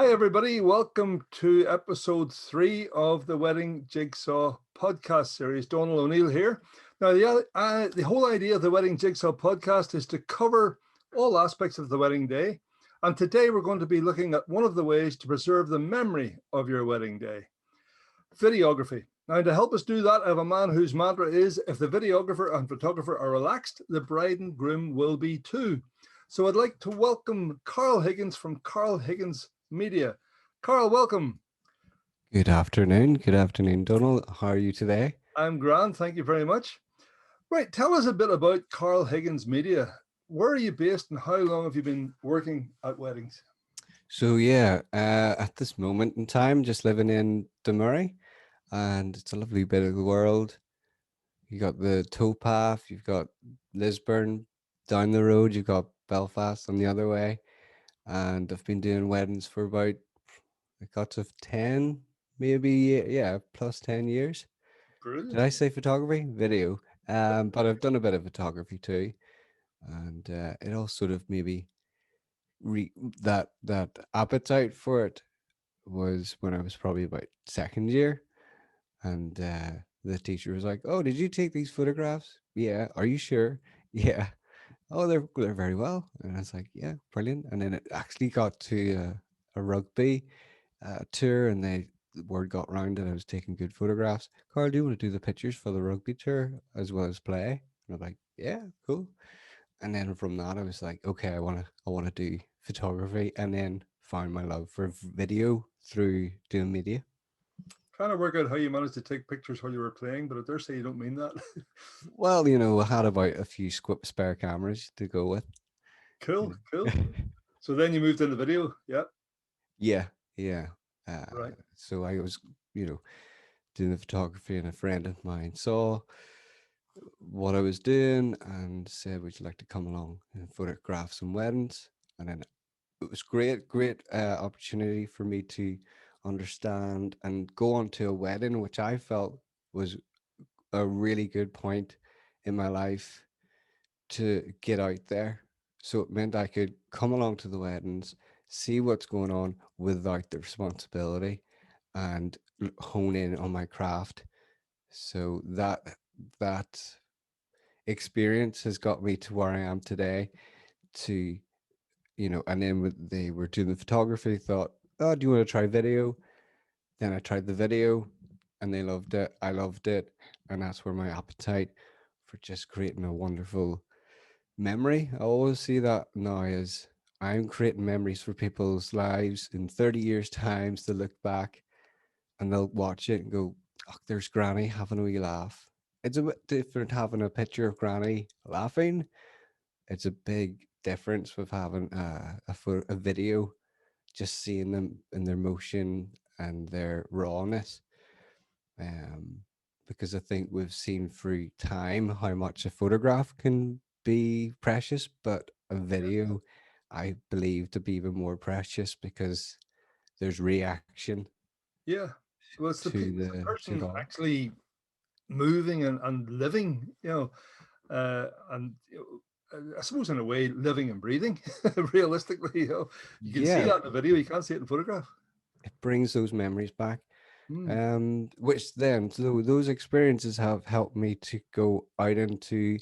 Hi, everybody. Welcome to episode 3 of the Wedding Jigsaw podcast series. Donald O'Neill here. Now, the whole idea of the Wedding Jigsaw podcast is to cover all aspects of the wedding day. And today we're going to be looking at one of the ways to preserve the memory of your wedding day, videography. Now, to help us do that, I have a man whose mantra is, if the videographer and photographer are relaxed, the bride and groom will be too. So I'd like to welcome Carl Higgins from Carl Higgins Media. Carl, welcome. Good afternoon. Good afternoon, Donald. How are you today? I'm grand. Thank you very much. Right. Tell us a bit about Carl Higgins Media. Where are you based and how long have you been working at weddings? At this moment in time, just living in Murray, and it's a lovely bit of the world. You got the towpath, you've got Lisburn down the road, you've got Belfast on the other way, and I've been doing weddings for about a cut of 10, maybe, yeah, plus 10 years. Did Brilliant. I say photography? Video. But I've done a bit of photography too, and it all sort of maybe that appetite for it was when I was probably about second year, and the teacher was like, "Oh, did you take these photographs? Yeah. Are you sure? Yeah. Oh, they're very well." And I was like, "Yeah, brilliant." And then it actually got to a rugby tour, and the word got round that I was taking good photographs. Carl, do you want to do the pictures for the rugby tour as well as play? And I'm like, "Yeah, cool." And then from that, I was like, okay, I want to do photography, and then found my love for video through doing media. Trying to work out how you managed to take pictures while you were playing, but I dare say you don't mean that. Well, I had about a few spare cameras to go with. Cool, You cool. know. So then you moved into video. Yeah, Yeah, yeah. Uh, right. so I was, doing the photography, and a friend of mine saw what I was doing and said, "Would you like to come along and photograph some weddings?" And then it was great opportunity for me to understand and go on to a wedding, which I felt was a really good point in my life to get out there. So it meant I could come along to the weddings, see what's going on without the responsibility, and hone in on my craft. So that experience has got me to where I am today. To And then they were doing the photography, thought, "Oh, do you want to try video?" Then I tried the video, and they loved it. I loved it. And that's where my appetite for just creating a wonderful memory. I always see that now as I'm creating memories for people's lives in 30 years' times to look back, and they'll watch it and go, "Oh, there's Granny having a wee laugh." It's a bit different having a picture of Granny laughing. It's a big difference with having a video, just seeing them in their motion and their rawness. Um, because I think we've seen through time how much a photograph can be precious, but a video, I believe, to be even more precious because there's reaction Yeah. Well, it's the to it person all. actually moving and living, and I suppose in a way living and breathing. Realistically, you can see Yeah, that in the video, you can't see it in photograph. it brings those memories back. Mm, Which then, so those experiences have helped me to go out into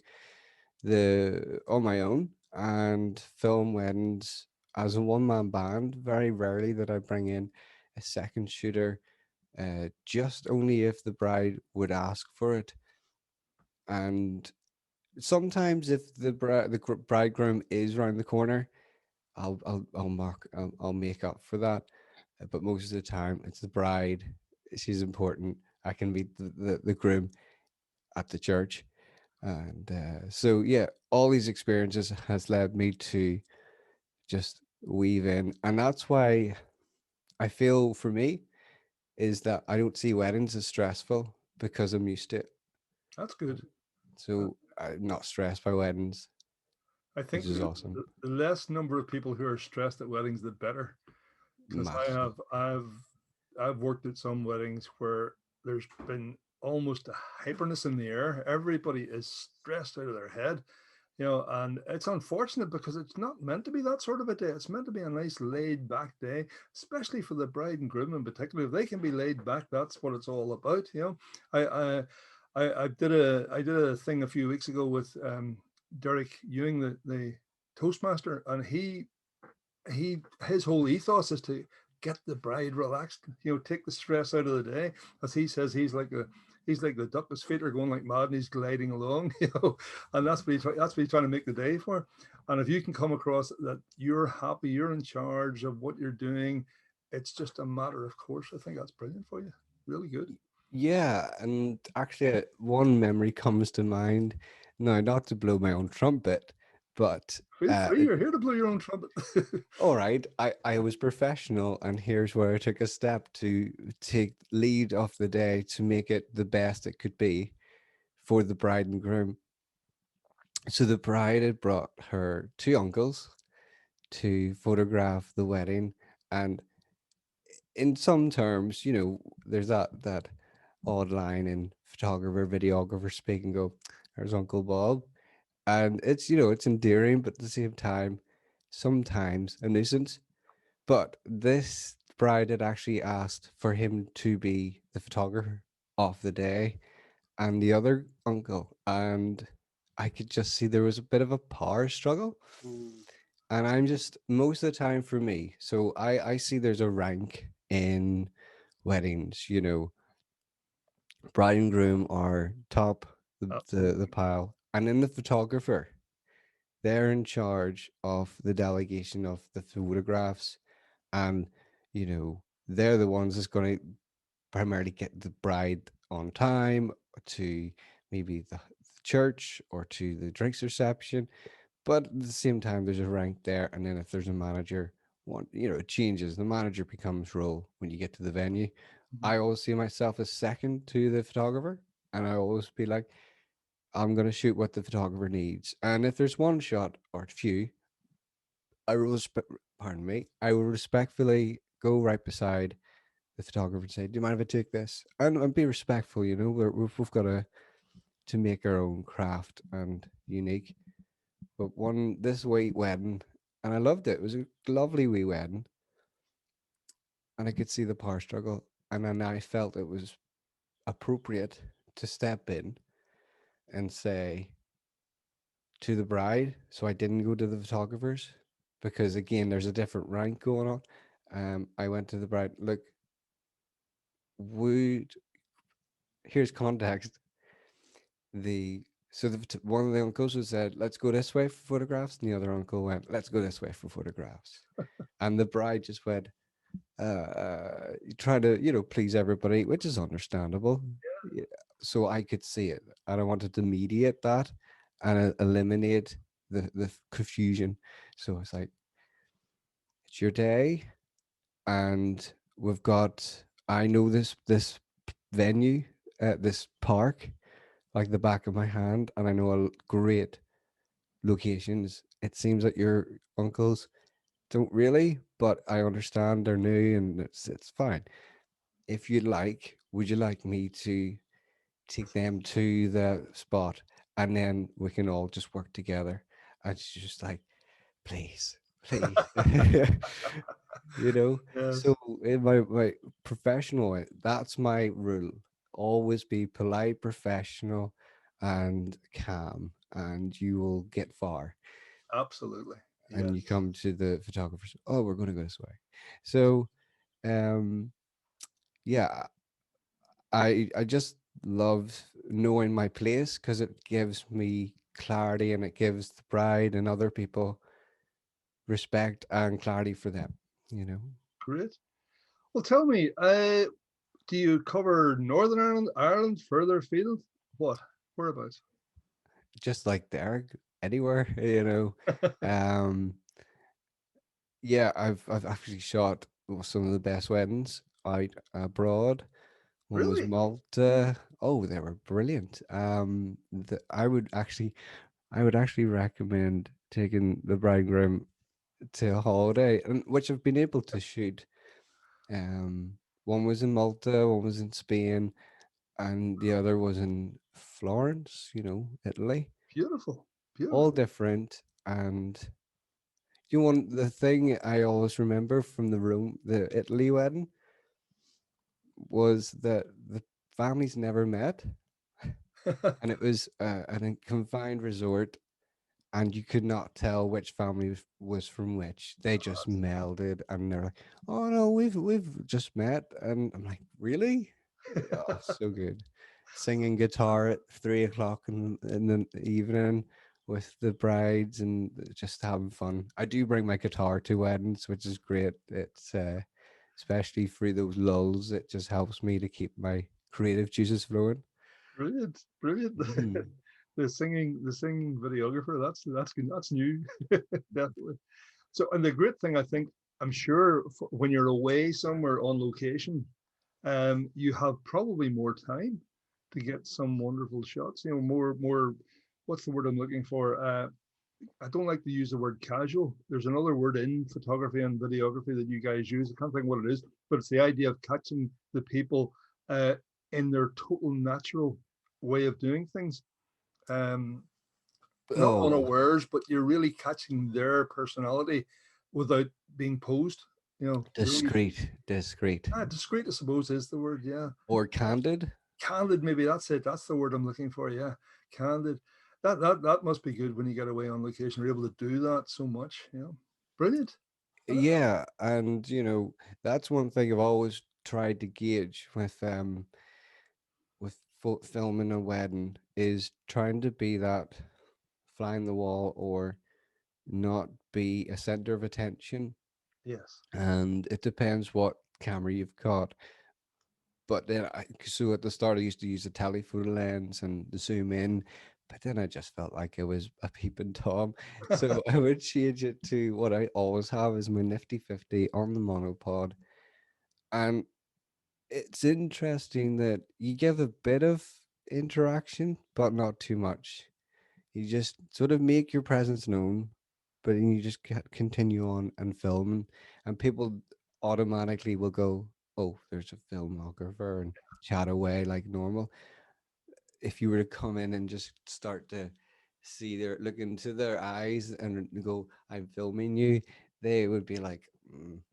the on my own and film weddings as a one-man band. Very rarely that I bring in a second shooter, just only if the bride would ask for it. And sometimes if the bridegroom is around the corner, I'll make up for that. But most of the time, it's the bride. She's important. I can be the groom at the church. And so yeah, all these experiences has led me to just weave in, and that's why I feel, for me, is that I don't see weddings as stressful because I'm used to it. that's good. Uh, So I'm not stressed by weddings, I which think is awesome. the less number of people who are stressed at weddings, the better. Because Massive. I've worked at some weddings where there's been almost a hyperness in the air. Everybody is stressed out of their head. And it's unfortunate because it's not meant to be that sort of a day. It's meant to be a nice laid back day, especially for the bride and groom in particular. If they can be laid back, that's what it's all about. I I did a thing a few weeks ago with Derek Ewing, the Toastmaster, and his whole ethos is to get the bride relaxed, take the stress out of the day. As he says, he's like the duck. His feet are going like mad and he's gliding along, and that's what he's trying to make the day for. And if you can come across that you're happy, you're in charge of what you're doing, it's just a matter of course. I think that's brilliant for you. Really good. Yeah, and actually, one memory comes to mind. Now, not to blow my own trumpet, but Feel free, you're here to blow your own trumpet. all right, I was professional, and here's where I took a step to take lead of the day to make it the best it could be for the bride and groom. So the bride had brought her two uncles to photograph the wedding, and in some terms, there's that odd line in photographer, videographer speak and go, "There's Uncle Bob," and it's endearing, but at the same time, sometimes a nuisance. But this bride had actually asked for him to be the photographer of the day and the other uncle. And I could just see there was a bit of a power struggle. Ooh. And I'm just, most of the time for me, so I see there's a rank in weddings, bride and groom are top the Absolutely. pile. And then the photographer, they're in charge of the delegation of the photographs, and they're the ones that's going to primarily get the bride on time to maybe the church or to the drinks reception. But at the same time, there's a rank there, and then if there's a manager, it changes. The manager becomes role when you get to the venue. Mhm. I always see myself as second to the photographer, and I always be like, I'm gonna shoot what the photographer needs, and if there's one shot or few, I will pardon me, I will respectfully go right beside the photographer and say, "Do you mind if I take this?" And be respectful. We've got to make our own craft and unique. But this wee wedding, and I loved it. It was a lovely wee wedding, and I could see the power struggle, and then I felt it was appropriate to step in and say to the bride. So I didn't go to the photographers because again, there's a different rank going on. I went to the bride. Look, would here's context. The so one of the uncles was said, "Let's go this way for photographs," and the other uncle went, "Let's go this way for photographs." And the bride just went, trying to please everybody, which is understandable. Yeah. So I could see it, and I wanted to mediate that and eliminate the confusion. So it's like, it's your day, and we've got. I know this venue, this park, like the back of my hand, and I know a great locations. It seems that your uncles don't really, but I understand they're new and it's fine. If you'd like, would you like me to take them to the spot and then we can all just work together? And she's just like, please, please. you know. Yes, So in my professional way, that's my rule. Always be polite, professional, and calm, and you will get far. absolutely. And you Yes. come to the photographers, oh, we're going to go this way. So um yeah, I just love knowing my place because it gives me clarity, and it gives the bride and other people respect and clarity for them, you know. Great. Well, tell me, do you cover Northern Ireland, Ireland, further afield? What? Whereabouts? Just like there, anywhere, um yeah, I've actually shot some of the best weddings out abroad. One was Really? Malta. Oh, they were brilliant. I would actually recommend taking the bride and groom to a holiday, and which I've been able to shoot. Um, One was in Malta, one was in Spain, and the other was in Florence, Italy. Beautiful. all beautiful. different. And you want the thing I always remember from the Italy wedding, was that the families never met, and it was a confined resort, and you could not tell which family was from which. They just melded, and they're like, "Oh no, we've just met," and I'm like, "Really? Oh, so good." Singing guitar at 3 o'clock in the evening with the brides and just having fun. I do bring my guitar to weddings, which is great. It's especially through those lulls, it just helps me to keep my creative juices flowing. Brilliant, brilliant. Mhm. The singing videographer. That's good. That's new, definitely. So, and the great thing, I think, I'm sure when you're away somewhere on location, you have probably more time to get some wonderful shots. You know, more. What's the word I'm looking for? I don't like to use the word casual. There's another word in photography and videography that you guys use. I can't think what it is, but it's the idea of catching the people uh, in their total natural way of doing things. Um, Not Oh, unawares, but you're really catching their personality without being posed. You know, really discreet, discreet, I suppose, is the word. Yeah, or uh, candid. candid. Maybe that's it. That's the word I'm looking for. Yeah, candid. That must be good when you get away on location. You're able to do that so much. You know, brilliant. Yeah, and that's one thing I've always tried to gauge with filming a wedding, is trying to be that fly in the wall, or not be a center of attention. Yes. And it depends what camera you've got. But then, so at the start, I used to use a telephoto lens and the zoom in, but then I just felt like it was a peeping Tom. So I would change it to what I always have, is my Nifty 50 on the monopod. And it's interesting that you give a bit of interaction, but not too much. You just sort of make your presence known, but then you just continue on and film, and people automatically will go, "Oh, there's a filmographer," and chat away like normal. If you were to come in and just start to look into their eyes and go, "I'm filming you," they would be like,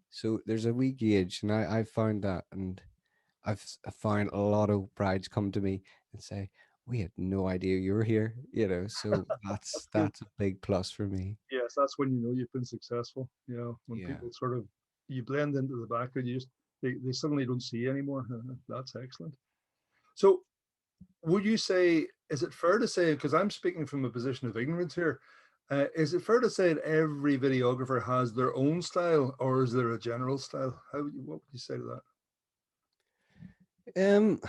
So there's a wee gauge, and I found that, and I found a lot of brides come to me and say, "We had no idea you were here," So That's good. that's a big plus for me. Yes, that's when you know you've been successful. You know, when Yeah. people sort of you blend into the background, they suddenly don't see you anymore. That's excellent. So would you say, is it fair to say, because I'm speaking from a position of ignorance here, is it fair to say that every videographer has their own style, or is there a general style? What would you say to that? Um.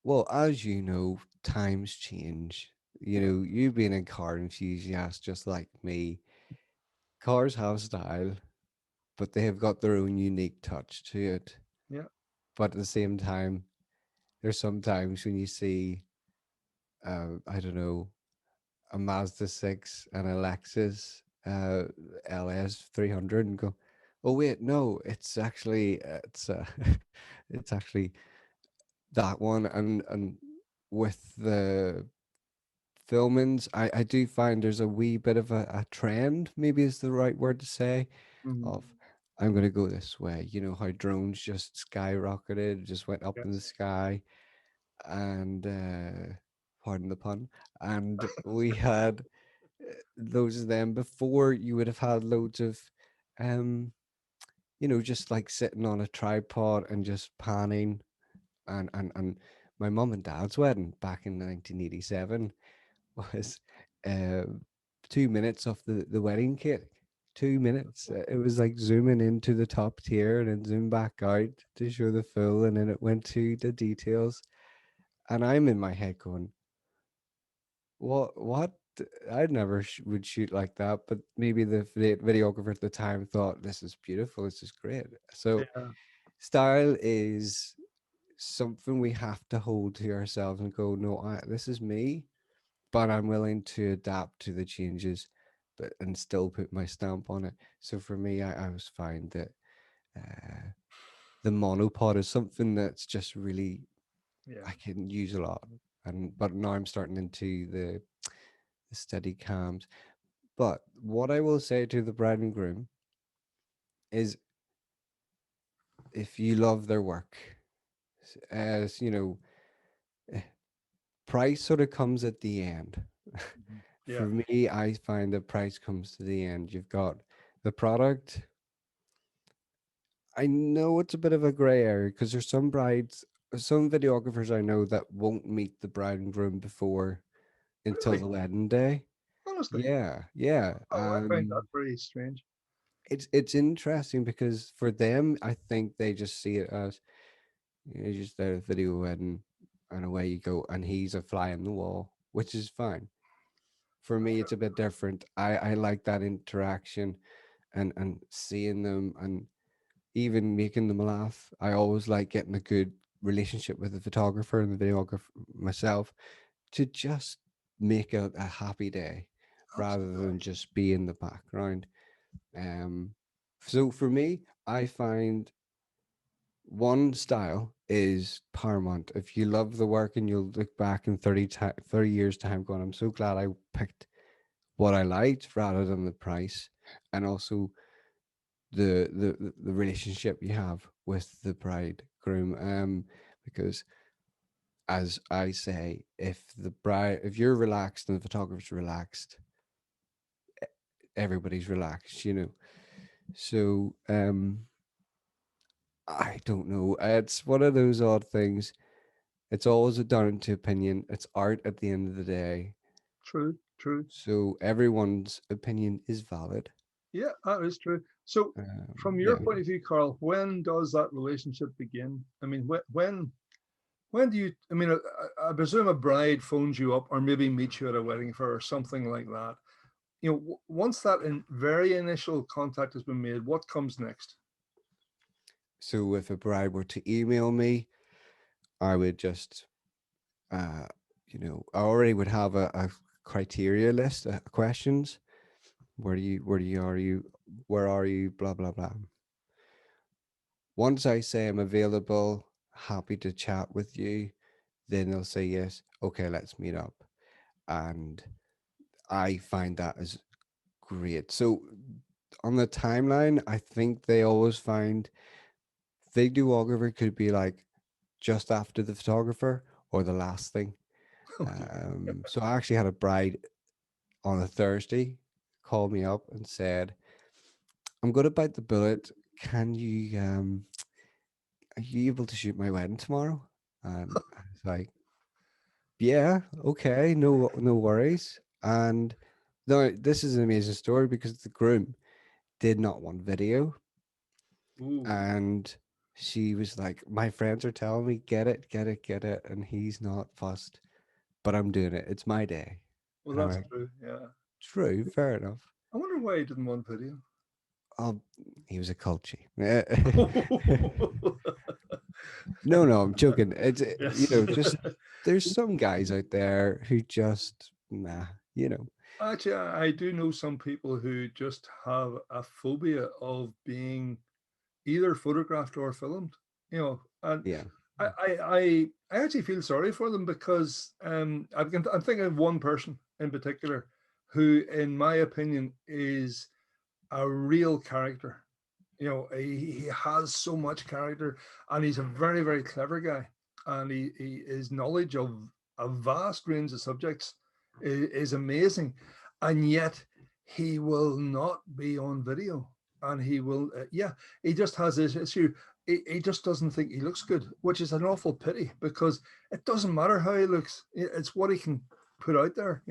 Well, as you know, times change. Yeah, You being a car enthusiast just like me, cars have style, but they have got their own unique touch to it. yeah, But at the same time, there's sometimes when you see, I don't know, a Mazda 6 and a Lexus LS 300, and go, "Oh wait, no, it's actually that one." And with the filmings, I do find there's a wee bit of a trend, maybe is the right word to say, mhm, of I'm going to go this way. You know how drones just skyrocketed, just went up in the yes, sky, and pardon the pun, and we had loads of them. Before, you would have had loads of um just like sitting on a tripod and just panning. And my mum and dad's wedding back in 1987 was uh 2 minutes off the wedding cake. 2 minutes. It was like zooming into the top tier and then zoom back out to show the full, and then it went to the details. And I'm in my head going, what? I'd never would shoot like that, but maybe the videographer at the time thought, this is beautiful, this is great. So yeah, style is something we have to hold to ourselves and go, no, this is me, but I'm willing to adapt to the changes, but and still put my stamp on it. So for me, I always find that uh, the monopod is something that's just really yeah, I can use a lot. And but now I'm starting into the the steady cams. But what I will say to the bride and groom is, if you love their work, as you know, eh, price sort of comes at the end. Mhm. For Yeah, me, I find that price comes to the end. You've got the product. I know it's a bit of a gray area because there's some brides, some videographers I know that won't meet the bride and groom before until really, the wedding day. honestly. Yeah, yeah. Oh, I find that very strange. It's interesting because for them, I think they just see it as, just a video wedding and away you go, and he's a fly in the wall, which is fine. For me, it's a bit different. I like that interaction, and seeing them, and even making them laugh. I always like getting a good relationship with the photographer and the videographer myself, to just make a happy day rather Absolutely than just be in the background. Um, so for me, I find one style is paramount. If you love the work and you'll look back in 30 years time going, I'm so glad I picked what I liked rather than the price. And also the relationship you have with the bride groom. Because, as I say, if you're relaxed and the photographer's relaxed, everybody's relaxed, So I don't know. It's one of those odd things. It's always a down to opinion. It's art at the end of the day. true, true. So everyone's opinion is valid. Yeah, that is true. So, from your Yeah. point of view, Carl, when does that relationship begin? I mean, when do you? I mean, I presume a bride phones you up, or maybe meets you at a wedding fair or something like that. Once that very initial contact has been made, what comes next? So if a bride were to email me, I would just, uh, I already would have a criteria list of questions. Where are you, blah, blah, blah. Once I say I'm available, happy to chat with you, then they'll say yes. Okay, let's meet up. And I find that is great. So on the timeline, I think they always find videographer could be like just after the photographer or the last thing. Okay. So I actually had a bride on a Thursday call me up and said, "I'm going to bite the bullet. Can you are you able to shoot my wedding tomorrow?" And I was like, "Yeah, okay, no worries." And no, this is an amazing story because the groom did not want video, Ooh, and she was like, "My friends are telling me get it, get it, get it," and he's not fussed, but I'm doing it. It's my day. well, And I'm that's like, true. Yeah. true, fair enough. I wonder why he didn't want video. Oh, he was a culture. No, I'm joking. It's Yes. just there's some guys out there who just nah, you know. Actually, I do know some people who just have a phobia of being either photographed or filmed. And Yeah, I actually feel sorry for them because I'm thinking of one person in particular who, in my opinion, is a real character. He has so much character, and he's a very, very clever guy, and his knowledge of a vast range of subjects is amazing, and yet he will not be on video, and he will yeah, he just has this issue. He just doesn't think he looks good, which is an awful pity because it doesn't matter how he looks, it's what he can put out there.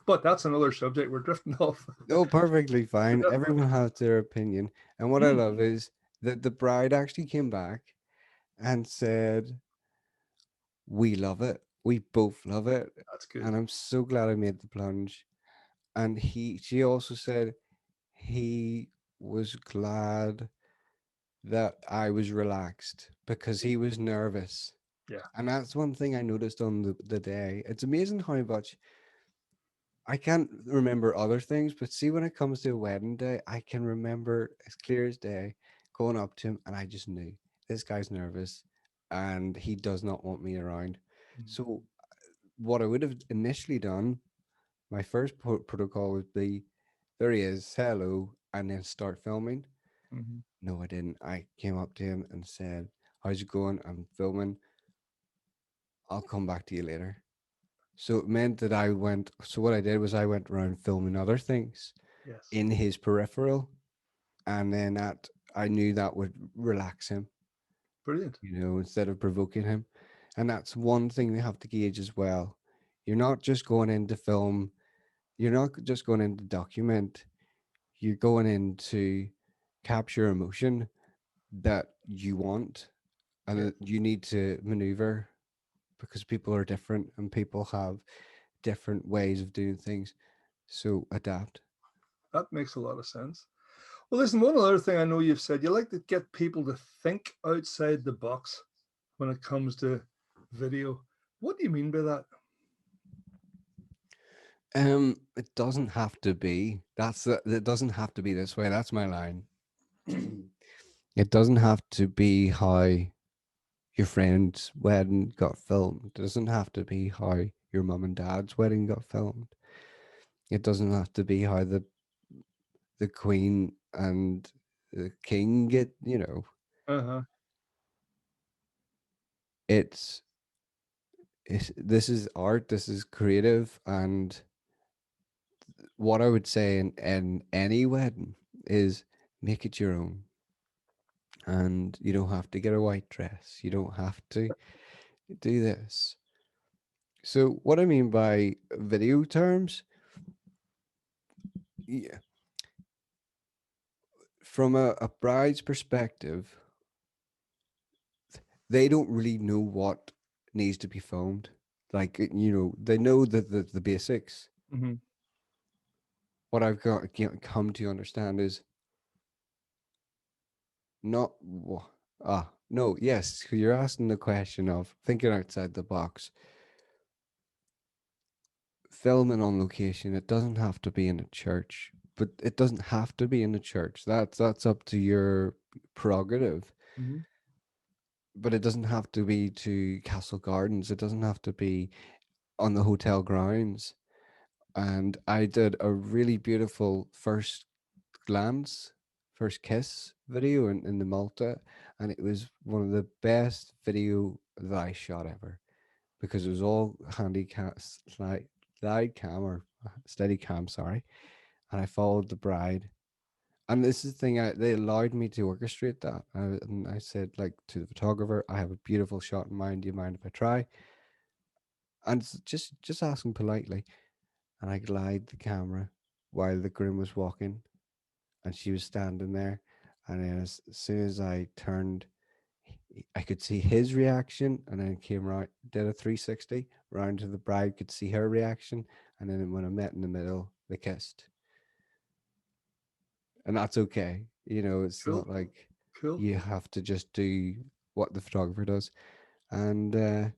But that's another subject. We're drifting off. no, perfectly fine. Everyone has their opinion, and what I Mm, love is that the bride actually came back and said, "We love it. We both love it," that's good. and I'm so glad I made the plunge. And she also said he was glad that I was relaxed because he was nervous. Yeah. And that's one thing I noticed on the day. It's amazing how much I can't remember other things, but see, when it comes to a wedding day, I can remember as clear as day going up to him, and I just knew this guy's nervous and he does not want me around. Mm. So, what I would have initially done my first protocol would be, there he is, hello, and then start filming. Mhm. No, I didn't. I came up to him and said, how's it going? I'm filming. I'll come back to you later. So it meant that so what I did was I went around filming other things Yes. in his peripheral. And then I knew that would relax him, Brilliant. instead of provoking him. And that's one thing we have to gauge as well. You're not just going in to film, you're not just going in to document, you're going in to capture emotion that you want and Yeah, that you need to maneuver, because people are different and people have different ways of doing things. So adapt. that makes a lot of sense. Well, listen, one other thing I know you've said, you like to get people to think outside the box when it comes to video. What do you mean by that? It doesn't have to be. It doesn't have to be this way. That's my line. It doesn't have to be how your friend's wedding got filmed. It doesn't have to be how your mum and dad's wedding got filmed. It doesn't have to be how the queen and the king get. Uh-huh. It's, this is art. This is creative, and what I would say in any wedding is make it your own. And you don't have to get a white dress. You don't have to do this. So what I mean by video terms, yeah, from a bride's perspective, they don't really know what needs to be filmed. Like, they know the basics. Hmm. What I've got come to understand is not no, yes, 'cause you're asking the question of thinking outside the box. Filming on location, it doesn't have to be in a church, but it doesn't have to be in a church. That's up to your prerogative. Hmm. But it doesn't have to be to Castle Gardens. It doesn't have to be on the hotel grounds. And I did a really beautiful first glance, first kiss video in the Malta, and it was one of the best video that I shot ever, because it was all slide cam, or steady cam, sorry. And I followed the bride. And this is the thing, they allowed me to orchestrate that. And I said, like, to the photographer, I have a beautiful shot in mind. Do you mind if I try? And just ask him politely. And I glide the camera while the groom was walking, and she was standing there. And then as soon as I turned, I could see his reaction, and then came right, did a 360 round to the bride, could see her reaction, and then when I met in the middle, they kissed. And that's okay. It's Cool. not like Cool. you have to just do what the photographer does. And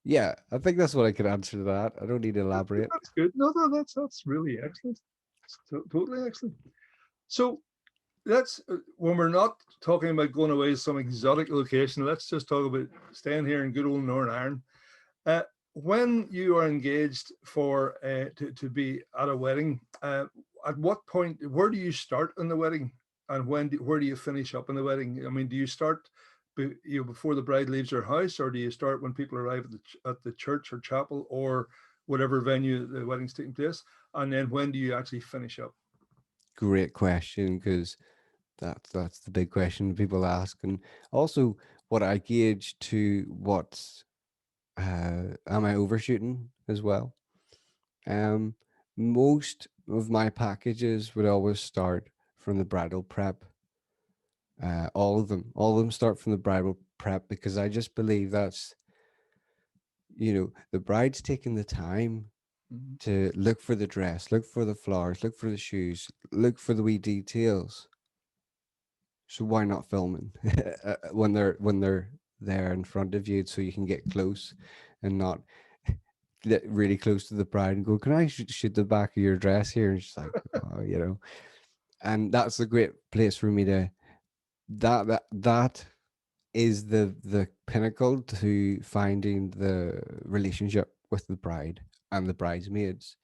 yeah, I think that's what I could answer to that. I don't need to elaborate. That's good. No, no, that's really excellent. It's totally excellent. So let's when we're not talking about going away to some exotic location, let's just talk about staying here in good old Northern Ireland. Uh, when you are engaged for to be at a wedding, at what point, where do you start in the wedding, and where do you finish up in the wedding? I mean, do you start before the bride leaves her house, or do you start when people arrive at the church or chapel or whatever venue the wedding's taking place, and then when do you actually finish up? Great question, because that's the big question people ask. And also, what I gauge to what's am I overshooting as well? Um, Most of my packages would always start from the bridal prep. All of them start from the bridal prep, because I just believe that's, the bride's taking the time Mhm. to look for the dress, look for the flowers, look for the shoes, look for the wee details. So why not filming when they're there in front of you, so you can get close and not get really close to the bride and go, "Can I shoot the back of your dress here?" And she's like, "Oh." And that's a great place for me to, that is the pinnacle to finding the relationship with the bride. and the bridesmaids.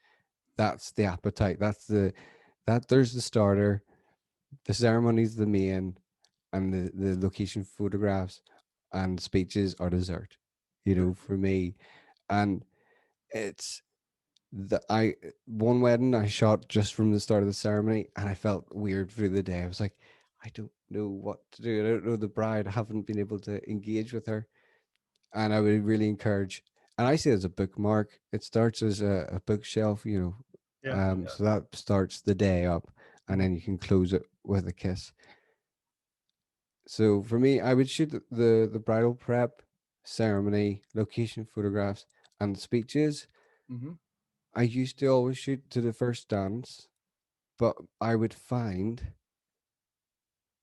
That's the appetite. That there's the starter. The ceremony's the main, and the location photographs and speeches are dessert. You Right. know, for me, and it's the I one wedding I shot just from the start of the ceremony, and I felt weird through the day. I was like, I don't know what to do. I don't know the bride. I haven't been able to engage with her, and I would really encourage. And I see it as a bookmark. It starts as a bookshelf, you know. Yeah. Yeah. So that starts the day up, and Mhm. then you can close it with a kiss. So for me, I would shoot the bridal prep, ceremony, location photographs, and speeches. Mhm. I used to always shoot to the first dance, but I would find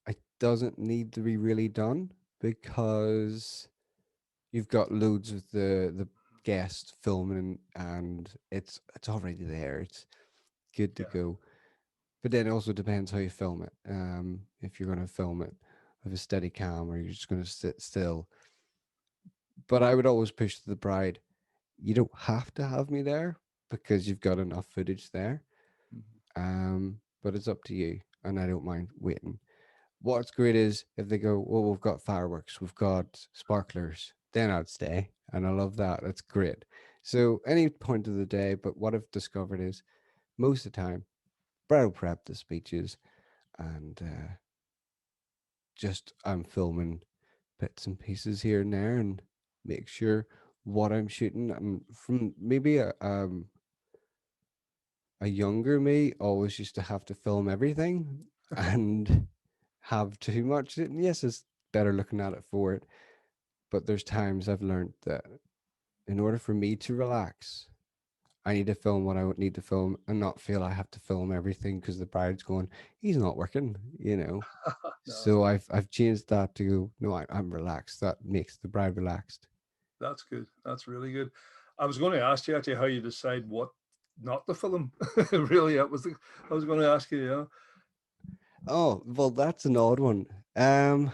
it doesn't need to be really done because you've got loads of the guest filming and it's already there. It's good to Yeah. go. But then it also depends how you film it. If you're going to film it with a steady cam or you're just going to sit still. But I would always push to the bride, you don't have to have me there because you've got enough footage there. Mhm. But it's up to you, and I don't mind waiting. What's great is if they go, well, we've got fireworks, we've got sparklers, then I'd stay, and I love that. That's great. So any point of the day, but what I've discovered is most of the time, bridal prep the speeches, and just I'm filming bits and pieces here and there, and make sure what I'm shooting. And from maybe a younger me always used to have to film everything and have too much. And yes, it's better looking at it for it, but there's times I've learned that in order for me to relax, I need to film what I would need to film and not feel I have to film everything because the bride's going, he's not working, you know. No, So I've changed that to go, no, I'm relaxed. That makes the bride relaxed. that's good. That's really good. I was going to ask you actually how you decide what not to film. Really, that was the, I was going to ask you. Yeah. Oh, well, that's an odd one. I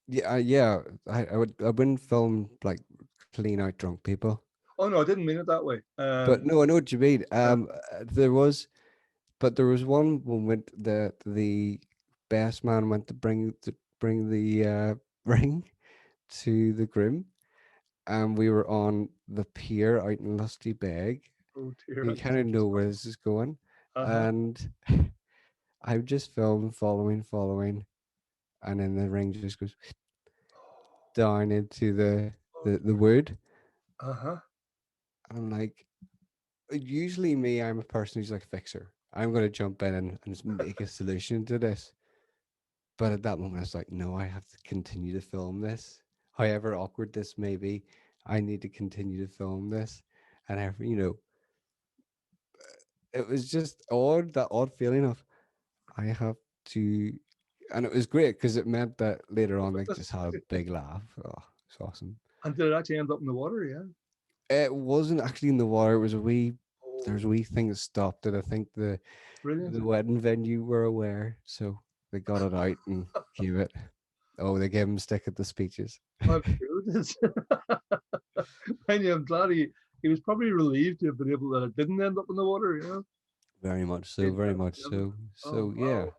yeah, I wouldn't film like clean out drunk people. Oh no, I didn't mean it that way. But no, I know what you mean. Uh, There was one moment that the best man went to bring the ring to the groom, and we were on the pier out in Lusty Beg. oh dear, You that's kind of know where this is going, uh-huh. and I would just film following, and then the ring just goes down into Oh the dear. wood. Uh-huh. And I'm like, usually me, I'm a person who's like a fixer. I'm gonna jump in and just make a solution to this. But at that moment, I was like, no, I have to continue to film this. However awkward this may be, I need to continue to film this. And every, you know, it was just odd, that odd feeling of I have to, and it was great because it meant that later on they just had a big laugh. Oh, it's awesome. And did it actually end up in the water? Yeah. It wasn't actually in the water. It was a wee. Oh, There's a wee thing that stopped it. I think brilliant. the wedding venue were aware, so they got it out and gave it. Oh, they gave him stick at the speeches. I'm sure it is. And yeah, I'm glad he was probably relieved to have been able that it didn't end up in the water, you know. Very much so. It Very went much together. so. Oh So wow.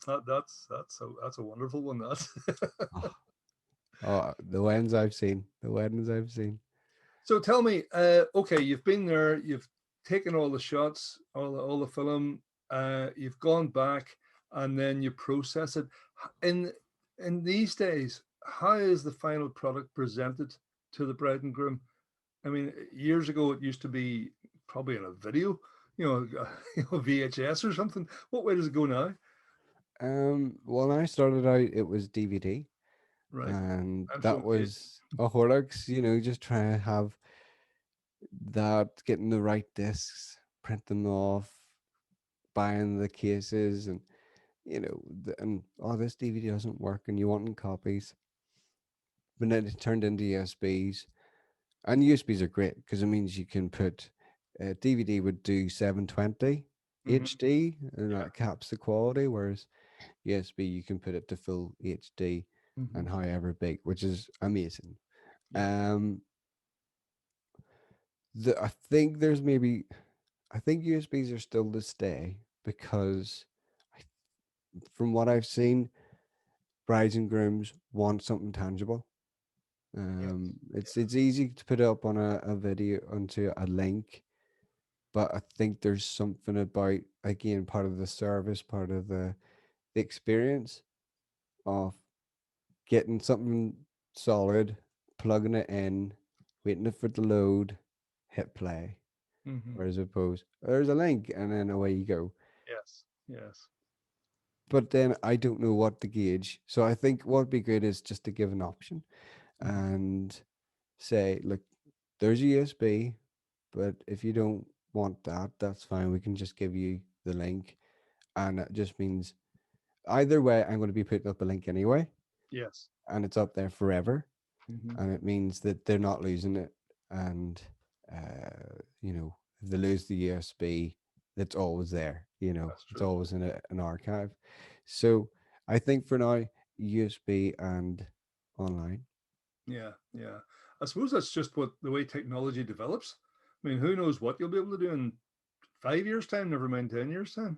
yeah. That's a wonderful one. That's Oh, oh, the weddings I've seen. The weddings I've seen. so tell me, okay, you've been there, you've taken all the shots, all the film, you've gone back and then you process it. In in these days, how is the final product presented to the bride and groom? I mean, years ago it used to be probably in a video, you know, VHS or something. What way does it go now? When I started out, it was DVD, Right. and And that phone page. was a horrocks. You know, just trying to have that, getting the right discs, print them off, buying the cases, and and oh, this DVD doesn't work, and you want copies. But then it turned into USBs, and USBs are great because it means you can put DVD would do 720 Hmm. HD, and Yeah. that caps the quality, whereas USB you can put it to full HD Hmm. and however big, which is amazing. Yeah. Um, I think there's maybe, I think USBs are still to stay because I, from what I've seen, brides and grooms want something tangible. Yes. It's easy to put up on a video onto a link, but I think there's something about, again, part of the service, part of the experience of getting something solid, plugging it in, waiting for it to load, hit play. Hmm. Whereas opposed, there's a link and then away you go. Yes. Yes. But then I don't know what to gauge. So I think what would be good is just to give an option Hmm. and say, look, there's a USB, but if you don't want that, that's fine. We can just give you the link. And it just means either way, I'm going to be putting up a link anyway, Yes. and it's up there forever. Hmm. And it means that they're not losing it. And, if they lose the USB, it's always there, That's it's true. always in an archive. So I think for now, USB and online. Yeah. Yeah. I suppose that's just what the way technology develops. I mean, who knows what you'll be able to do in 5 years' time, never mind 10 years' time.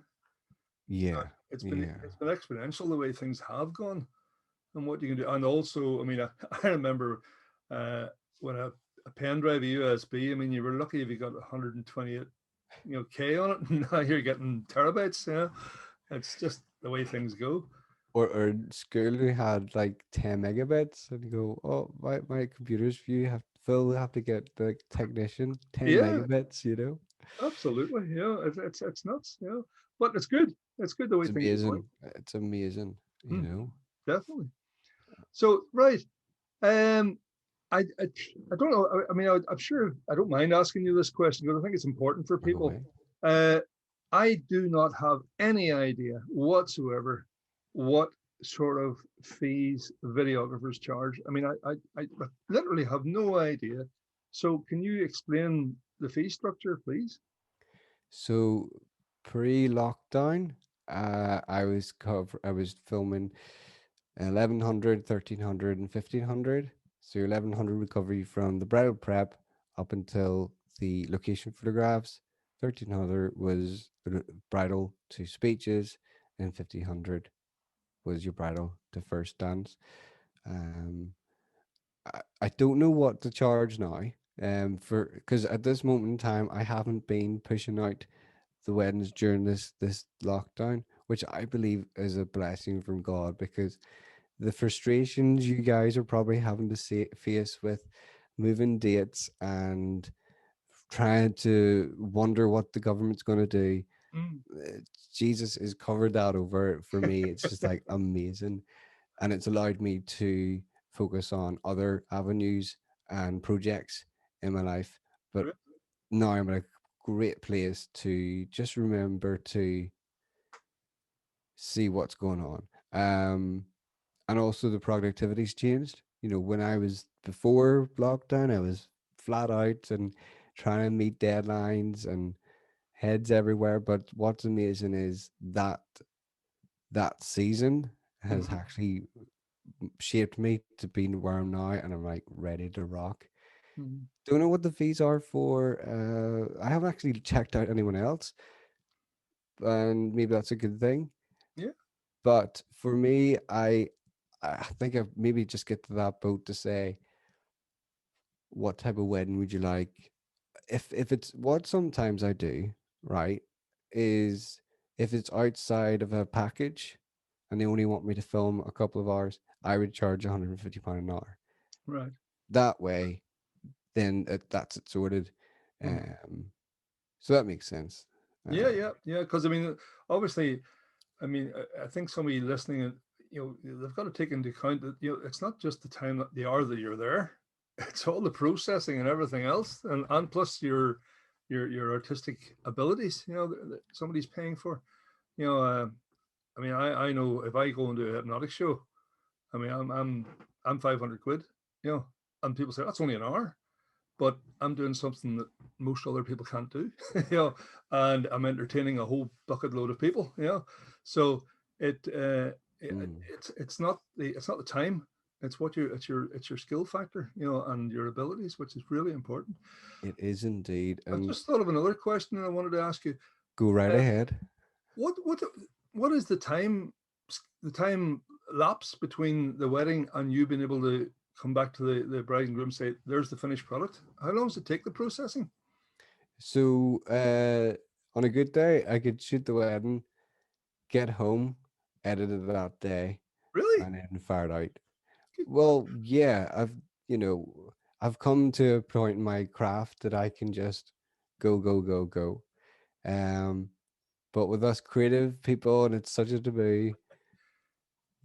Yeah. It's been Yeah. it's been exponential the way things have gone and what you can do. And also, I mean, I remember uh, when a pen drive USB. I mean, you were lucky if you got 128, K on it. And now you're getting terabytes. It's just the way things go. Or school we had like 10 megabits, and you go, oh, my computer's view have Phil have to get the technician 10 Yeah, megabits. absolutely. Yeah, it's nuts. Yeah, but it's good. It's good the way It's things are amazing. going. It's amazing, you Mhm, know. definitely. So right. Um, I I don't know. I mean, I'm sure I don't mind asking you this question because I think it's important for Go people. away. Uh, I do not have any idea whatsoever what sort of fees videographers charge. I mean, I literally have no idea. So, can you explain the fee structure, please? So pre-lockdown, I was filming 1100, 1300, and 1500. So 1100 would cover you from the bridal prep up until the location photographs. 1300 was bridal to speeches, and 1500 was your bridal to first dance. Um, I don't know what to charge now. For because at this moment in time, I haven't been pushing out the weddings during this lockdown, which I believe is a blessing from God, because the frustrations you guys are probably having to face with moving dates and trying to wonder what the government's going to do. Mm. uh, Jesus has covered that over for me. It's just like amazing, and it's allowed me to focus on other avenues and projects in my life. But Great. now I'm in a great place to just remember to see what's going on. And also the productivity's changed. When I was before lockdown, I was flat out and trying to meet deadlines and heads everywhere. But what's amazing is that season has Mhm. actually shaped me to be where I'm now, and I'm like ready to rock. Mhm. Don't know what the fees are for. I haven't actually checked out anyone else, and maybe that's a good thing. Yeah. But for me, I think I maybe just get to that boat to say, what type of wedding would you like? If it's what sometimes I do, right, is if it's outside of a package and they only want me to film a couple of hours, I would charge £150 an hour. Right. That way, then that's it sorted. Mhm. Um, so that makes sense. Yeah. Uh, Yeah. Yeah. Because I mean, obviously, I mean, I think somebody listening, they've got to take into account that it's not just the time that the hour that you're there; it's all the processing and everything else, and plus your artistic abilities. That somebody's paying for. You know, I mean, I know if I go into a hypnotic show, I mean, I'm 500 quid. And people say that's only an hour, but I'm doing something that most other people can't do, and I'm entertaining a whole bucket load of people. So it, mm, it's not the time. It's what you it's your skill factor, you know, and your abilities, which is really important. It is indeed. I And just thought of another question I wanted to ask you. go right Uh, ahead. what what what is the time lapse between the wedding and you being able to come back to the bride and groom and say, "There's the finished product"? How long does it take the processing? So on a good day, I could shoot the wedding, get home, edit it that day, Really? and then fire it out. Good God. Well, yeah, you know, I've come to a point in my craft that I can just go, go, go, go. Um, but with us creative people, and it's such a taboo,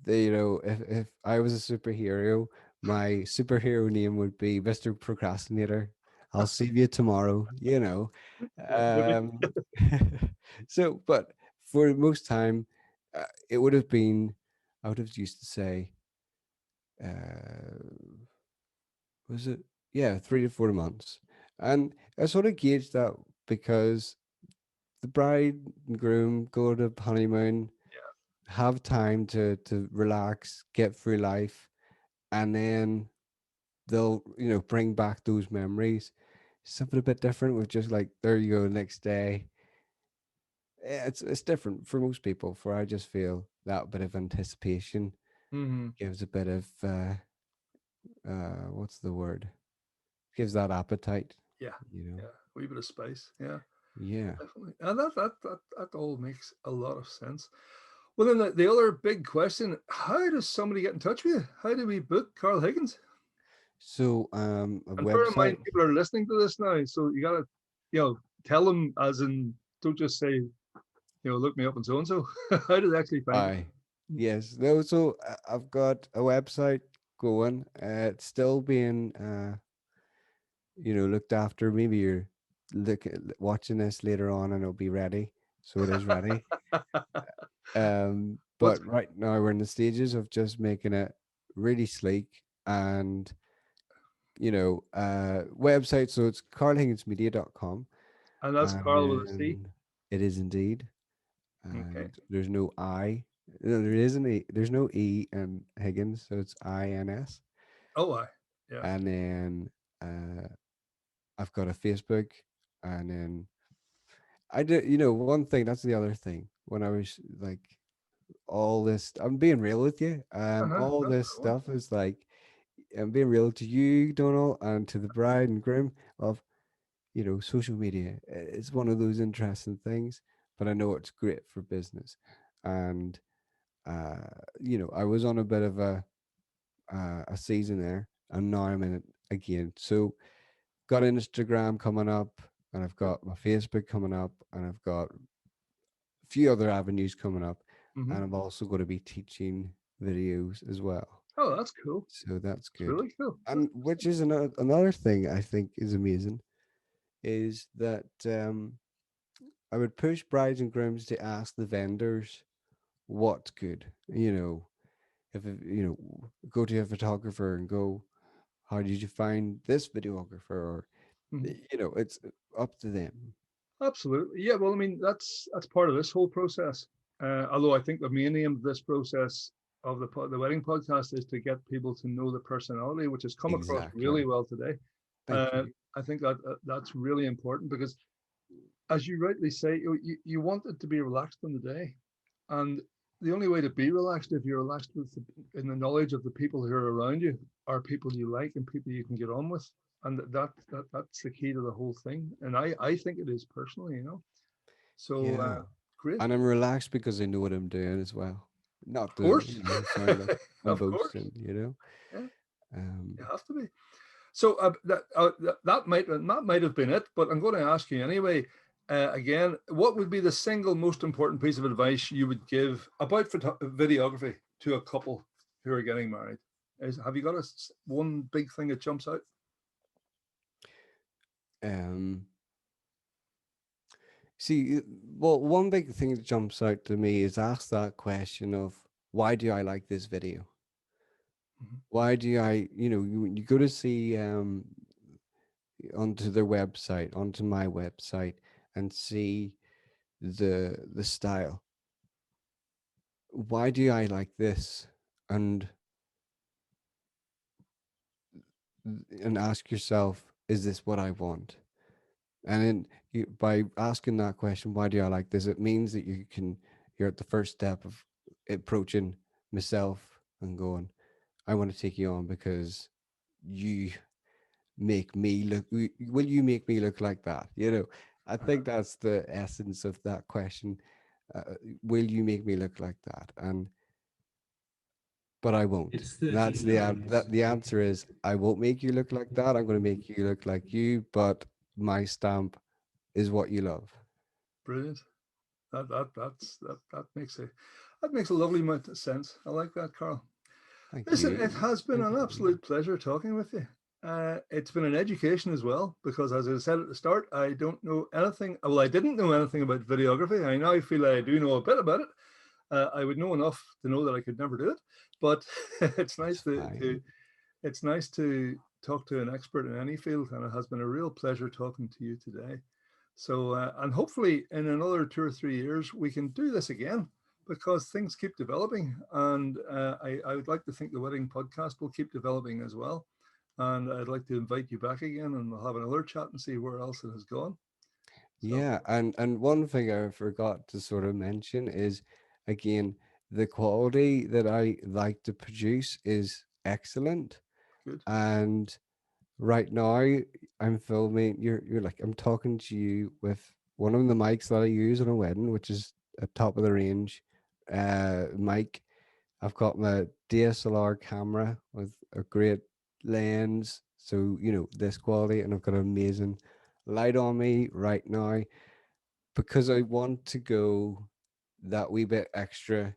if I was a superhero, my superhero name would be Mr. Procrastinator. I'll see you tomorrow, you know. Yeah, maybe. Um, so, but for most time, it would have been, I would have used to say, uh, was it? Yeah, 3 to 4 months. And I sort of gauged that because the bride and groom go to honeymoon, Yeah. have time to relax, get through life, and then they'll bring back those memories. Something a bit different with just like there you go next day. It's different for most people. For I just feel that bit of anticipation Hmm. gives a bit of what's the word? Gives that appetite, Yeah. you know. Yeah. A wee bit of spice. Yeah. Yeah. Definitely. And that all makes a lot of sense. Well, then the other big question: how does somebody get in touch with you? How do we book Carl Higgins? So a And bear in mind, website. people are listening to this now, so you gotta, tell them, as in, don't just say, look me up and so and so. How do they actually find I Yes. No, so I've got a website going. It's still being looked after. Maybe you're watching this later on and it'll be ready. So it is ready. you? What's But right now we're in the stages of just making it really sleek and website. So it's carlhigginsmedia.com, and that's Carl with a C. and it is indeed. Okay. And there's no I. No, there isn't a. There's no E in Higgins, so it's INS. Oh, I. Yeah. And then uh, I've got a Facebook, and then I did. One thing. That's the other thing. When I was like all this, I'm being real with you. Uh-huh. All That's this what I want. stuff is like I'm being real to you, Donald, and to the bride and groom of social media. It's one of those interesting things, but I know it's great for business, and uh, I was on a bit of a season there, and now I'm in it again. So got Instagram coming up, and I've got my Facebook coming up, and I've got a few other avenues coming up, Mm-hmm. and I'm also going to be teaching videos as well. Oh, that's cool. So that's It's good. really cool. And which is another thing I think is amazing is that I would push brides and grooms to ask the vendors what's good. Go to a photographer and go, how did you find this videographer? Or, Mhm. it's up to them. Absolutely. Yeah. Well, I mean, that's part of this whole process. Although I think the main aim of this process of the wedding podcast is to get people to know the personality, which has come across really Exactly. well today. Thank Uh, you. I think that that's really important because, as you rightly say, you want it to be relaxed in the day, and the only way to be relaxed, if you're relaxed in the knowledge of the people who are around you, are people you like and people you can get on with, and that's the key to the whole thing. And I think it is personally, So Yeah. great, And I'm relaxed because I know what I'm doing as well. Not of to, course, sound like I'm of course, boasting. yeah, Um, you have to be. So that might have been it, but I'm going to ask you anyway. Again, what would be the single most important piece of advice you would give about videography to a couple who are getting married? Have you got one big thing that jumps out? um, See, well, one big thing that jumps out to me is ask that question of why do I like this video? Mhm. Why do you go to see onto their website, onto my website, and see the style. Why do I like this? And and ask yourself, is this what I want? And then by asking that question, why do I like this? It means that you're at the first step of approaching myself and going, I want to take you on because you make me look, will you make me look like that? I think that's the essence of that question. Will you make me look like that? But I won't. It's And that's 13 minutes. the answer is I won't make you look like that. I'm going to make you look like you, but my stamp is what you love. Brilliant. That makes a lovely amount of sense. I like that, Carl. Thank Listen, you. it has been an absolute pleasure talking with you. It's been an education as well, because as I said at the start, I don't know anything. Well, I didn't know anything about videography. I now feel I do know a bit about it. I would know enough to know that I could never do it, but it's That's nice to, fine. to it's nice to talk to an expert in any field, and it has been a real pleasure talking to you today. So, and hopefully in another 2 or 3 years, we can do this again, because things keep developing. And I would like to think the Wedding Podcast will keep developing as well. And I'd like to invite you back again, and we'll have another chat and see where else it has gone. So Yeah, and one thing I forgot to sort of mention is, again, the quality that I like to produce is excellent. good. And right now I'm filming, you're like, I'm talking to you with one of the mics that I use on a wedding, which is a top of the range mic. I've got my DSLR camera with a great lens, so this quality, and I've got an amazing light on me right now because I want to go that wee bit extra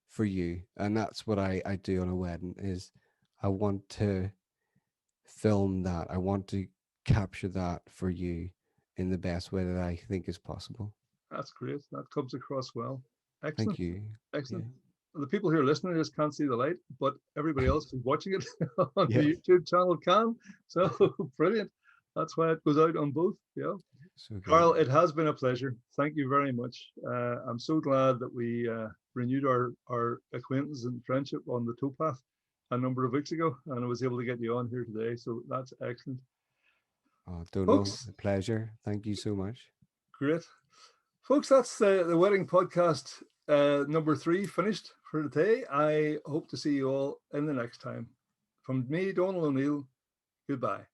for you. And that's what I do on a wedding is I want to film that. I want to capture that for you in the best way that I think is possible. That's great. That comes across well. Thank Excellent. you. Excellent. Yeah. The people who are listening just can't see the light, but everybody else who's watching it on Yeah. the YouTube channel can. So brilliant. That's why it goes out on both. Yeah. So good. Carl, it has been a pleasure. Thank you very much. I'm so glad that we renewed our acquaintance and friendship on the towpath a number of weeks ago, and I was able to get you on here today. So that's excellent. Oh, don't know. Folks, A pleasure. Thank you so much. great. Folks, that's the Wedding Podcast number 3 finished for today. I hope to see you all in the next time. From me, Donald O'Neill, goodbye.